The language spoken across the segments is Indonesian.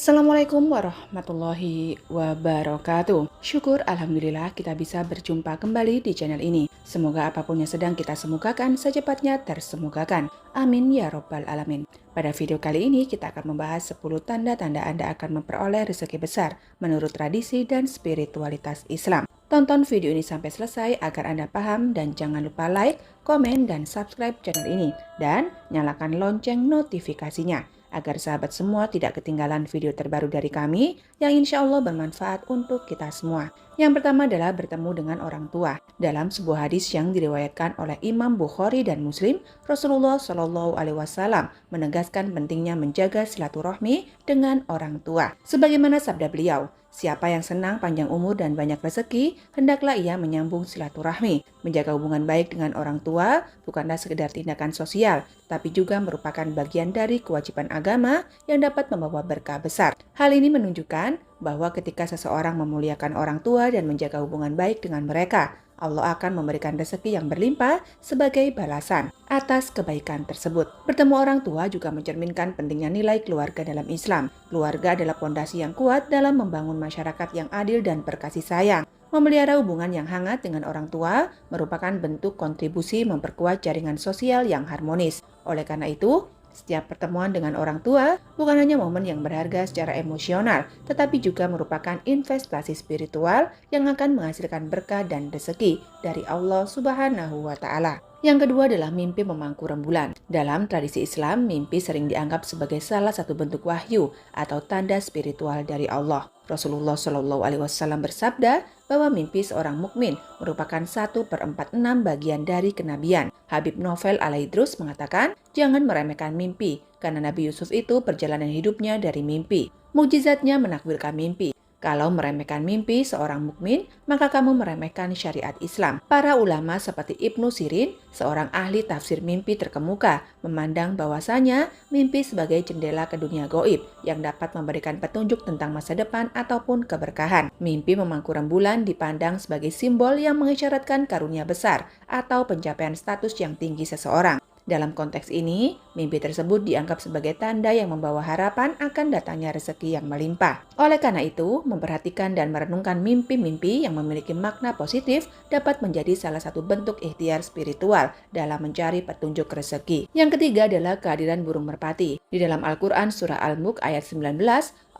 Assalamualaikum warahmatullahi wabarakatuh. Syukur Alhamdulillah kita bisa berjumpa kembali di channel ini. Semoga apapun yang sedang kita semogakan secepatnya tersemogakan. Amin ya robbal alamin. Pada video kali ini kita akan membahas 10 tanda-tanda Anda akan memperoleh rezeki besar menurut tradisi dan spiritualitas Islam. Tonton video ini sampai selesai agar Anda paham dan jangan lupa like, komen, dan subscribe channel ini. Dan nyalakan lonceng notifikasinya agar sahabat semua tidak ketinggalan video terbaru dari kami yang insya Allah bermanfaat untuk kita semua. Yang pertama adalah bertemu dengan orang tua. Dalam sebuah hadis yang diriwayatkan oleh Imam Bukhari dan Muslim, Rasulullah Shallallahu Alaihi Wasallam menegaskan pentingnya menjaga silaturahmi dengan orang tua. Sebagaimana sabda beliau, siapa yang senang panjang umur dan banyak rezeki, hendaklah ia menyambung silaturahmi. Menjaga hubungan baik dengan orang tua bukanlah sekedar tindakan sosial, tapi juga merupakan bagian dari kewajiban agama yang dapat membawa berkah besar. Hal ini menunjukkan bahwa ketika seseorang memuliakan orang tua dan menjaga hubungan baik dengan mereka, Allah akan memberikan rezeki yang berlimpah sebagai balasan atas kebaikan tersebut. Bertemu orang tua juga mencerminkan pentingnya nilai keluarga dalam Islam. Keluarga adalah pondasi yang kuat dalam membangun masyarakat yang adil dan berkasih sayang. Memelihara hubungan yang hangat dengan orang tua merupakan bentuk kontribusi memperkuat jaringan sosial yang harmonis. Oleh karena itu, setiap pertemuan dengan orang tua bukan hanya momen yang berharga secara emosional, tetapi juga merupakan investasi spiritual yang akan menghasilkan berkah dan rezeki dari Allah Subhanahu wa Ta'ala. Yang kedua adalah mimpi memangku rembulan. Dalam tradisi Islam, mimpi sering dianggap sebagai salah satu bentuk wahyu atau tanda spiritual dari Allah. Rasulullah Shallallahu Alaihi Wasallam bersabda bahwa mimpi seorang mukmin merupakan 1/46 bagian dari kenabian. Habib Novel Alaidrus mengatakan, jangan meremehkan mimpi, karena Nabi Yusuf itu perjalanan hidupnya dari mimpi. Mukjizatnya menakwilkan mimpi. Kalau meremehkan mimpi seorang mukmin, maka kamu meremehkan syariat Islam. Para ulama seperti Ibnu Sirin, seorang ahli tafsir mimpi terkemuka, memandang bahwasanya mimpi sebagai jendela ke dunia gaib yang dapat memberikan petunjuk tentang masa depan ataupun keberkahan. Mimpi memangku rembulan dipandang sebagai simbol yang mengisyaratkan karunia besar atau pencapaian status yang tinggi seseorang. Dalam konteks ini, mimpi tersebut dianggap sebagai tanda yang membawa harapan akan datangnya rezeki yang melimpah. Oleh karena itu, memperhatikan dan merenungkan mimpi-mimpi yang memiliki makna positif dapat menjadi salah satu bentuk ikhtiar spiritual dalam mencari petunjuk rezeki. Yang ketiga adalah kehadiran burung merpati. Di dalam Al-Quran Surah Al-Mulk ayat 19,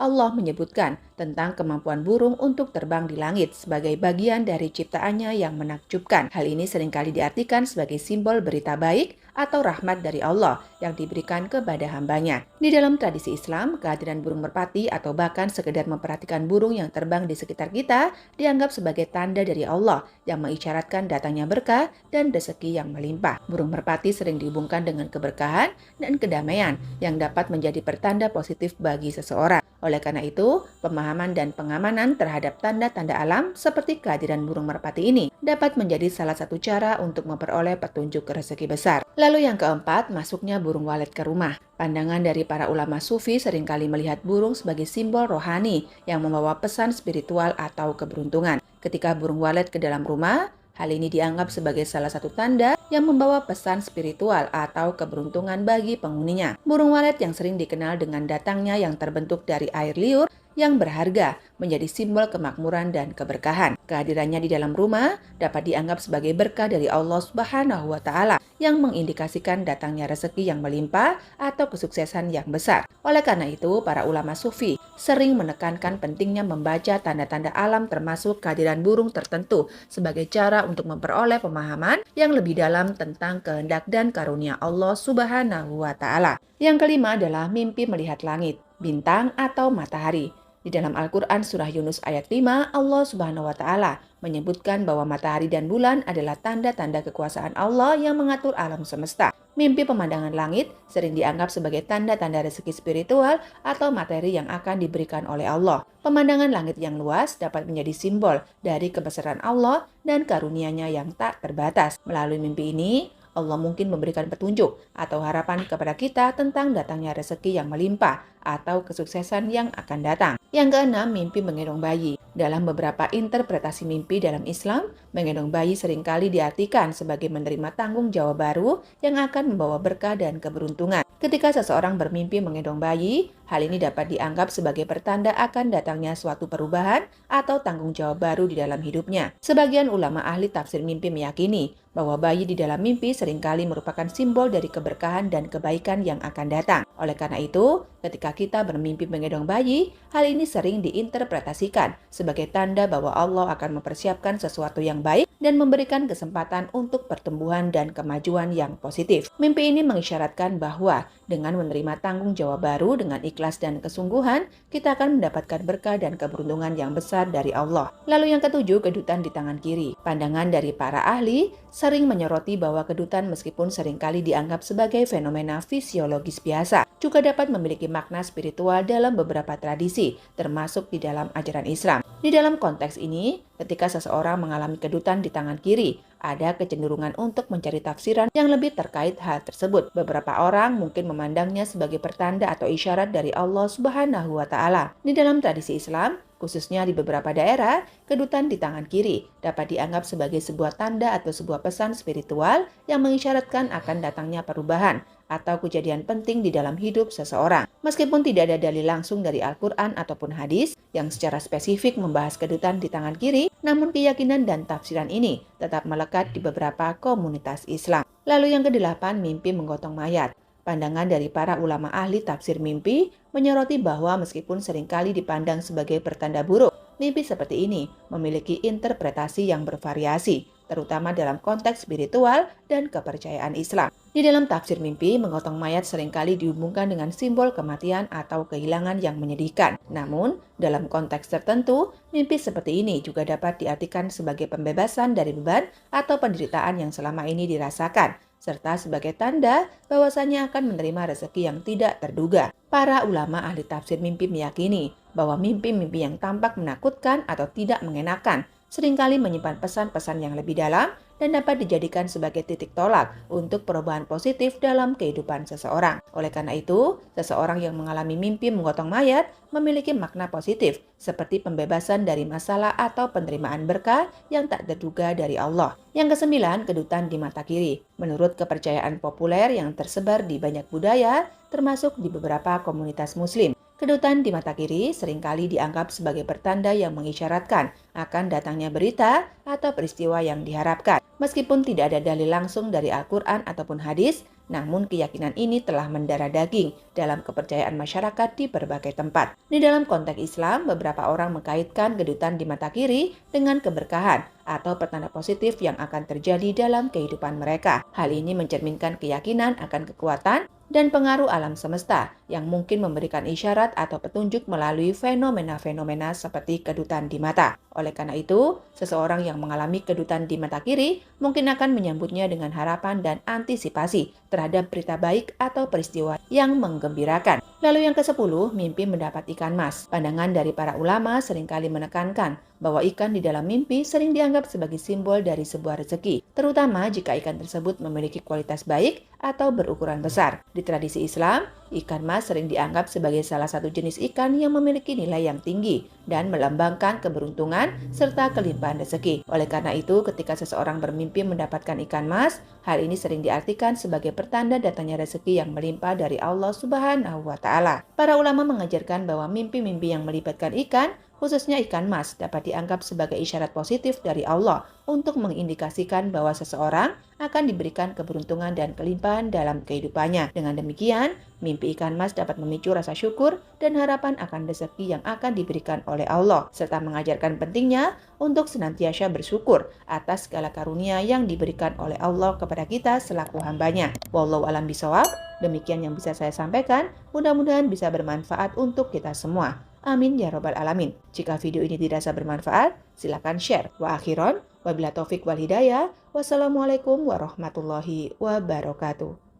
Allah menyebutkan tentang kemampuan burung untuk terbang di langit sebagai bagian dari ciptaannya yang menakjubkan. Hal ini seringkali diartikan sebagai simbol berita baik atau rahmat dari Allah yang diberikan kepada hambanya. Di dalam tradisi Islam, kehadiran burung merpati atau bahkan sekedar memperhatikan burung yang terbang di sekitar kita dianggap sebagai tanda dari Allah yang mengisyaratkan datangnya berkah dan rezeki yang melimpah. Burung merpati sering dihubungkan dengan keberkahan dan kedamaian yang dapat menjadi pertanda positif bagi seseorang. Oleh karena itu, pemahaman dan pengamanan terhadap tanda-tanda alam seperti kehadiran burung merpati ini dapat menjadi salah satu cara untuk memperoleh petunjuk rezeki besar. Lalu yang keempat, masuknya burung walet ke rumah. Pandangan dari para ulama sufi seringkali melihat burung sebagai simbol rohani yang membawa pesan spiritual atau keberuntungan. Ketika burung walet ke dalam rumah, hal ini dianggap sebagai salah satu tanda yang membawa pesan spiritual atau keberuntungan bagi penghuninya. Burung walet yang sering dikenal dengan datangnya yang terbentuk dari air liur yang berharga menjadi simbol kemakmuran dan keberkahan. Kehadirannya di dalam rumah dapat dianggap sebagai berkah dari Allah Subhanahu wa Ta'ala yang mengindikasikan datangnya rezeki yang melimpah atau kesuksesan yang besar. Oleh karena itu, para ulama sufi sering menekankan pentingnya membaca tanda-tanda alam termasuk kehadiran burung tertentu sebagai cara untuk memperoleh pemahaman yang lebih dalam tentang kehendak dan karunia Allah Subhanahu wa Ta'ala. Yang kelima adalah mimpi melihat langit, bintang atau matahari. Di dalam Al-Quran Surah Yunus ayat 5, Allah Subhanahu wa Ta'ala menyebutkan bahwa matahari dan bulan adalah tanda-tanda kekuasaan Allah yang mengatur alam semesta. Mimpi pemandangan langit sering dianggap sebagai tanda-tanda rezeki spiritual atau materi yang akan diberikan oleh Allah. Pemandangan langit yang luas dapat menjadi simbol dari kebesaran Allah dan karunia-Nya yang tak terbatas. Melalui mimpi ini, Allah mungkin memberikan petunjuk atau harapan kepada kita tentang datangnya rezeki yang melimpah atau kesuksesan yang akan datang. Yang keenam, mimpi menggendong bayi. Dalam beberapa interpretasi mimpi dalam Islam, menggendong bayi seringkali diartikan sebagai menerima tanggung jawab baru yang akan membawa berkah dan keberuntungan. Ketika seseorang bermimpi menggendong bayi, hal ini dapat dianggap sebagai pertanda akan datangnya suatu perubahan atau tanggung jawab baru di dalam hidupnya. Sebagian ulama ahli tafsir mimpi meyakini bahwa bayi di dalam mimpi seringkali merupakan simbol dari keberkahan dan kebaikan yang akan datang. Oleh karena itu, ketika kita bermimpi menggendong bayi, hal ini sering diinterpretasikan sebagai tanda bahwa Allah akan mempersiapkan sesuatu yang baik dan memberikan kesempatan untuk pertumbuhan dan kemajuan yang positif. Mimpi ini mengisyaratkan bahwa dengan menerima tanggung jawab baru dengan ikhlas dan kesungguhan, kita akan mendapatkan berkah dan keberuntungan yang besar dari Allah. Lalu yang ketujuh, kedutan di tangan kiri. Pandangan dari para ahli sering menyoroti bahwa kedutan meskipun seringkali dianggap sebagai fenomena fisiologis biasa, juga dapat memiliki makna spiritual dalam beberapa tradisi, termasuk di dalam ajaran Islam. Di dalam konteks ini, ketika seseorang mengalami kedutan di tangan kiri, ada kecenderungan untuk mencari tafsiran yang lebih terkait hal tersebut. Beberapa orang mungkin memandangnya sebagai pertanda atau isyarat dari Allah Subhanahu wa Ta'ala. Di dalam tradisi Islam, khususnya di beberapa daerah, kedutan di tangan kiri dapat dianggap sebagai sebuah tanda atau sebuah pesan spiritual yang mengisyaratkan akan datangnya perubahan atau kejadian penting di dalam hidup seseorang. Meskipun tidak ada dalil langsung dari Al-Quran ataupun hadis yang secara spesifik membahas kedutan di tangan kiri, namun keyakinan dan tafsiran ini tetap melekat di beberapa komunitas Islam. Lalu yang kedelapan, mimpi menggotong mayat. Pandangan dari para ulama ahli tafsir mimpi menyoroti bahwa meskipun seringkali dipandang sebagai pertanda buruk, mimpi seperti ini memiliki interpretasi yang bervariasi, terutama dalam konteks spiritual dan kepercayaan Islam. Di dalam tafsir mimpi, menggotong mayat seringkali dihubungkan dengan simbol kematian atau kehilangan yang menyedihkan. Namun, dalam konteks tertentu, mimpi seperti ini juga dapat diartikan sebagai pembebasan dari beban atau penderitaan yang selama ini dirasakan, serta sebagai tanda bahwasanya akan menerima rezeki yang tidak terduga. Para ulama ahli tafsir mimpi meyakini bahwa mimpi-mimpi yang tampak menakutkan atau tidak mengenakan seringkali menyimpan pesan-pesan yang lebih dalam dan dapat dijadikan sebagai titik tolak untuk perubahan positif dalam kehidupan seseorang. Oleh karena itu, seseorang yang mengalami mimpi menggotong mayat memiliki makna positif, seperti pembebasan dari masalah atau penerimaan berkah yang tak terduga dari Allah. Yang kesembilan, kedutan di mata kiri. Menurut kepercayaan populer yang tersebar di banyak budaya, termasuk di beberapa komunitas Muslim, kedutan di mata kiri seringkali dianggap sebagai pertanda yang mengisyaratkan akan datangnya berita atau peristiwa yang diharapkan. Meskipun tidak ada dalil langsung dari Al-Quran ataupun hadis, namun keyakinan ini telah mendarah daging dalam kepercayaan masyarakat di berbagai tempat. Di dalam konteks Islam, beberapa orang mengkaitkan kedutan di mata kiri dengan keberkahan atau pertanda positif yang akan terjadi dalam kehidupan mereka. Hal ini mencerminkan keyakinan akan kekuatan dan pengaruh alam semesta yang mungkin memberikan isyarat atau petunjuk melalui fenomena-fenomena seperti kedutan di mata. Oleh karena itu, seseorang yang mengalami kedutan di mata kiri mungkin akan menyambutnya dengan harapan dan antisipasi terhadap berita baik atau peristiwa yang menggembirakan. Lalu yang ke-10, mimpi mendapat ikan mas. Pandangan dari para ulama seringkali menekankan bahwa ikan di dalam mimpi sering dianggap sebagai simbol dari sebuah rezeki, terutama jika ikan tersebut memiliki kualitas baik atau berukuran besar. Di tradisi Islam, ikan mas sering dianggap sebagai salah satu jenis ikan yang memiliki nilai yang tinggi dan melambangkan keberuntungan serta kelimpahan rezeki. Oleh karena itu, ketika seseorang bermimpi mendapatkan ikan mas, hal ini sering diartikan sebagai pertanda datangnya rezeki yang melimpah dari Allah Subhanahu wa Ta'ala. Para ulama mengajarkan bahwa mimpi-mimpi yang melibatkan ikan, khususnya ikan mas, dapat dianggap sebagai isyarat positif dari Allah untuk mengindikasikan bahwa seseorang akan diberikan keberuntungan dan kelimpahan dalam kehidupannya. Dengan demikian, mimpi ikan mas dapat memicu rasa syukur dan harapan akan rezeki yang akan diberikan oleh Allah, serta mengajarkan pentingnya untuk senantiasa bersyukur atas segala karunia yang diberikan oleh Allah kepada kita selaku hambanya. Wallahu a'lam bishawab. Demikian yang bisa saya sampaikan, mudah-mudahan bisa bermanfaat untuk kita semua. Amin ya robbal alamin. Jika video ini dirasa bermanfaat, silakan share. Wa akhiron, wabillahi taufik wal hidayah. Wassalamualaikum warahmatullahi wabarakatuh.